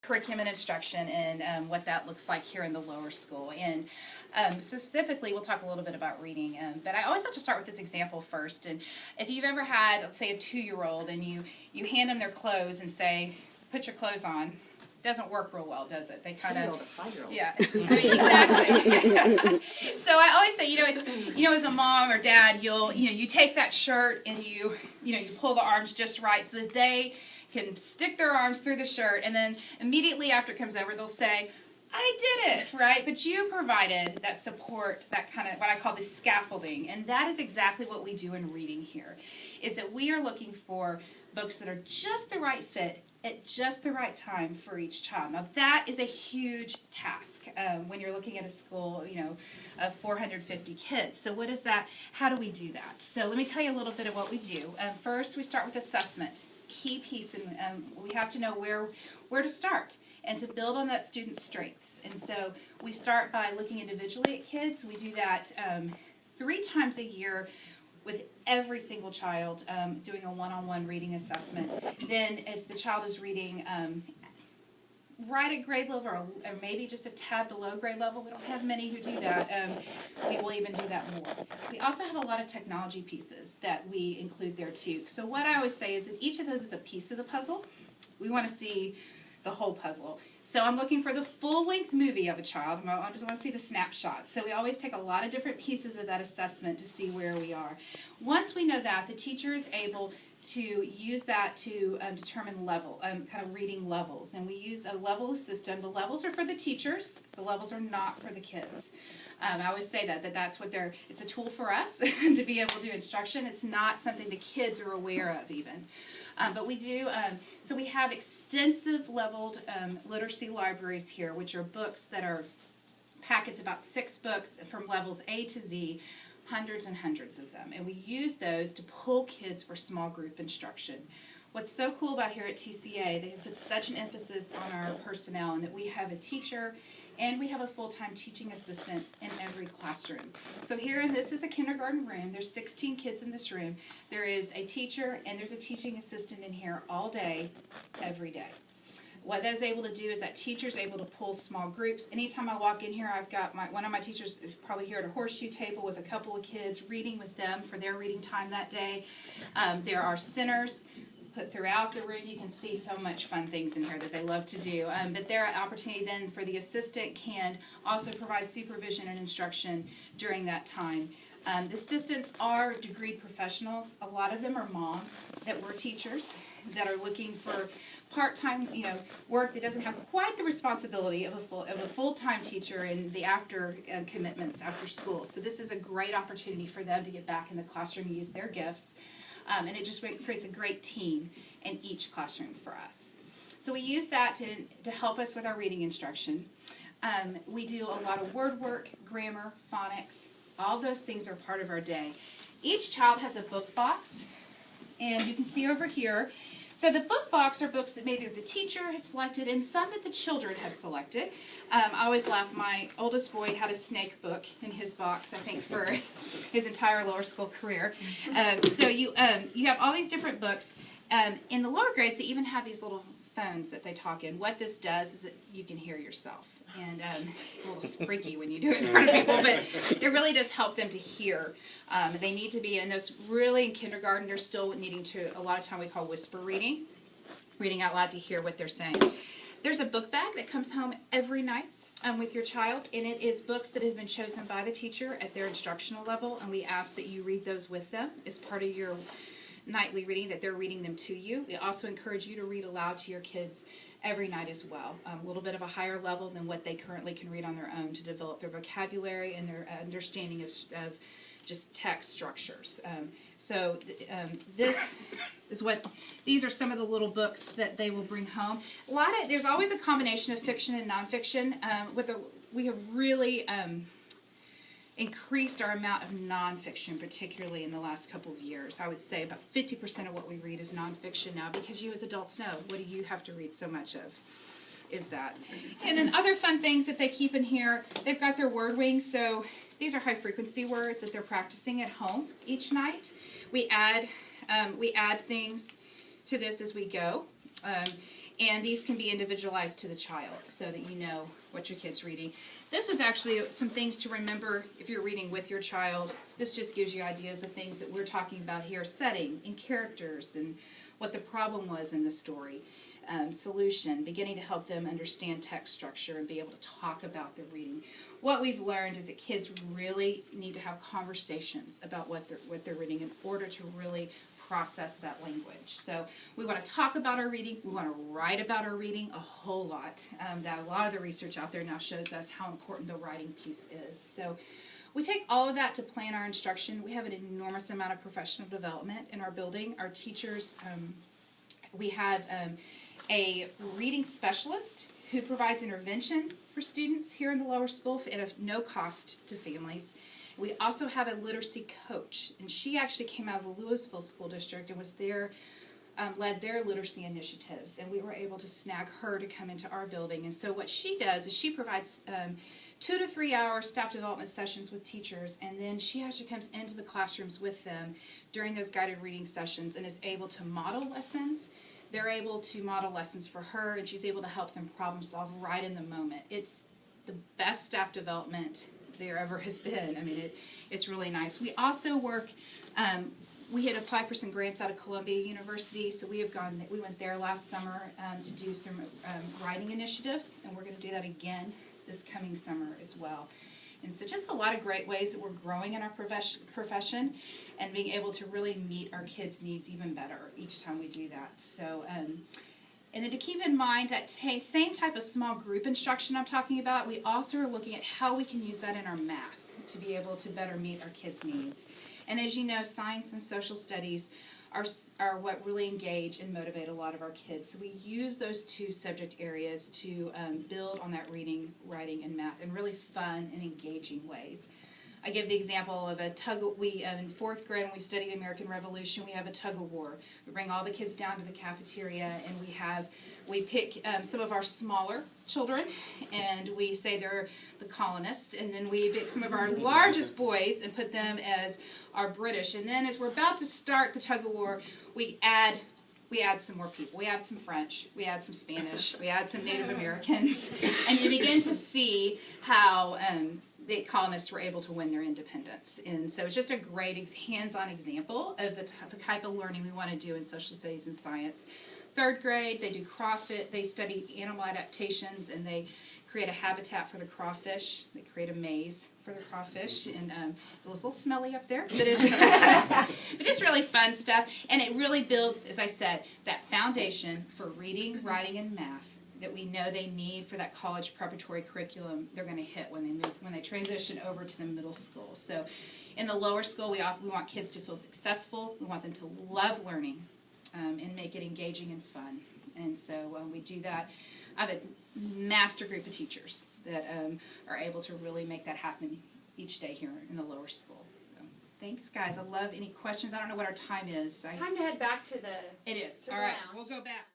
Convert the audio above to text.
curriculum and instruction and what that looks like here in the lower school. And specifically, we'll talk a little bit about reading, but I always like to start with this example first. And if you've ever had, let's say, a 2-year-old and you hand them their clothes and say, put your clothes on, doesn't work real well, does it? They kind of, 5-year-old. yeah, I mean, exactly. So I always say, it's, as a mom or dad, you take that shirt and you pull the arms just right so that they can stick their arms through the shirt, and then immediately after it comes over, they'll say, I did it, right? But you provided that support, that kind of what I call the scaffolding, and that is exactly what we do in reading here, is that we are looking for books that are just the right fit at just the right time for each child. Now that is a huge task when you're looking at a school, of 450 kids. So what is that? How do we do that? So let me tell you a little bit of what we do. First, we start with assessment. Key piece, and we have to know where to start and to build on that student's strengths. And so we start by looking individually at kids. We do that 3 times a year with every single child, doing a one-on-one reading assessment. Then if the child is reading right at grade level or maybe just a tad below grade level, we don't have many who do that, we will even do that more. We also have a lot of technology pieces that we include there too. So what I always say is that each of those is a piece of the puzzle. We want to see the whole puzzle. So I'm looking for the full-length movie of a child. I just want to see the snapshot. So we always take a lot of different pieces of that assessment to see where we are. Once we know that, the teacher is able to use that to determine level, kind of reading levels. And we use a level system. The levels are for the teachers. The levels are not for the kids. I always say that's what it's a tool for us to be able to do instruction. It's not something the kids are aware of even. But we do, so we have extensive leveled literacy libraries here, which are books that are packets, about 6 books from levels A to Z, hundreds and hundreds of them. And we use those to pull kids for small group instruction. What's so cool about here at TCA, they have put such an emphasis on our personnel, and that we have a teacher and we have a full-time teaching assistant in every classroom. So here, this is a kindergarten room. There's 16 kids in this room. There is a teacher and there's a teaching assistant in here all day, every day. What that's able to do is that teacher's able to pull small groups. Anytime I walk in here, I've got one of my teachers probably here at a horseshoe table with a couple of kids, reading with them for their reading time that day. There are centers put throughout the room. You can see so much fun things in here that they love to do. But there are opportunity then for the assistant can also provide supervision and instruction during that time. The assistants are degreed professionals. A lot of them are moms that were teachers that are looking for part-time, work that doesn't have quite the responsibility of a full-time teacher and the after commitments after school. So this is a great opportunity for them to get back in the classroom and use their gifts. And it just creates a great team in each classroom for us. So we use that to help us with our reading instruction. We do a lot of word work, grammar, phonics. All those things are part of our day. Each child has a book box, and you can see over here. So the book box are books that maybe the teacher has selected and some that the children have selected. I always laugh. My oldest boy had a snake book in his box, I think, for his entire lower school career. So you have all these different books. In the lower grades, they even have these little phones that they talk in. What this does is that you can hear yourself. And it's a little freaky when you do it in front of people, but it really does help them to hear. They need to be, and those really in kindergarten, they're still needing to, a lot of time we call whisper reading out loud to hear what they're saying. There's a book bag that comes home every night with your child, and it is books that have been chosen by the teacher at their instructional level, and we ask that you read those with them as part of your nightly reading, that they're reading them to you. We also encourage you to read aloud to your kids every night as well, a little bit of a higher level than what they currently can read on their own to develop their vocabulary and their understanding of just text structures. This is these are some of the little books that they will bring home. There's always a combination of fiction and nonfiction. We have really increased our amount of nonfiction, particularly in the last couple of years. I would say about 50% of what we read is nonfiction now, because you as adults know, what do you have to read so much of? Is that. And then other fun things that they keep in here, they've got their word wings, so these are high frequency words that they're practicing at home each night. We add things to this as we go. And these can be individualized to the child so that you know what your kid's reading. This was actually some things to remember if you're reading with your child. This just gives you ideas of things that we're talking about here, setting and characters and what the problem was in the story. Solution, beginning to help them understand text structure and be able to talk about their reading. What we've learned is that kids really need to have conversations about what they're reading in order to really process that language. So we want to talk about our reading. We want to write about our reading a whole lot. That a lot of the research out there now shows us how important the writing piece is. So we take all of that to plan our instruction. We have an enormous amount of professional development in our building. Our teachers, we have a reading specialist who provides intervention for students here in the lower school at no cost to families. We also have a literacy coach, and she actually came out of the Louisville School District and was there, led their literacy initiatives, and we were able to snag her to come into our building. And so what she does is she provides 2 to 3 hour staff development sessions with teachers, and then she actually comes into the classrooms with them during those guided reading sessions and is able to model lessons. They're able to model lessons for her, and she's able to help them problem solve right in the moment. It's the best staff development there ever has been. I mean, it's really nice. We also work, we had applied for some grants out of Columbia University, so we went there last summer to do some writing initiatives, and we're going to do that again this coming summer as well. And so just a lot of great ways that we're growing in our profession and being able to really meet our kids' needs even better each time we do that. So, and then to keep in mind that same type of small group instruction I'm talking about, we also are looking at how we can use that in our math to be able to better meet our kids' needs. And as you know, science and social studies are what really engage and motivate a lot of our kids. So we use those two subject areas to build on that reading, writing, and math in really fun and engaging ways. I give the example of a tug. In 4th grade, when we study the American Revolution, we have a tug of war. We bring all the kids down to the cafeteria, and we pick some of our smaller children, and we say they're the colonists, and then we pick some of our largest boys and put them as our British. And then as we're about to start the tug of war, we add some more people. We add some French, we add some Spanish, we add some Native Americans, and you begin to see how the colonists were able to win their independence. And so it's just a great hands-on example of the type of learning we want to do in social studies and science. 3rd grade, they do crawfish. They study animal adaptations, and they create a habitat for the crawfish. They create a maze for the crawfish, and it was a little smelly up there, but it's but just really fun stuff. And it really builds, as I said, that foundation for reading, writing, and math that we know they need for that college preparatory curriculum they're going to hit when they transition over to the middle school. So in the lower school, we want kids to feel successful. We want them to love learning and make it engaging and fun. And so we do that. I have a master group of teachers that are able to really make that happen each day here in the lower school. So, thanks, guys. I love any questions. I don't know what our time is. It's time to head back to the It is. to All the right. lounge. We'll go back.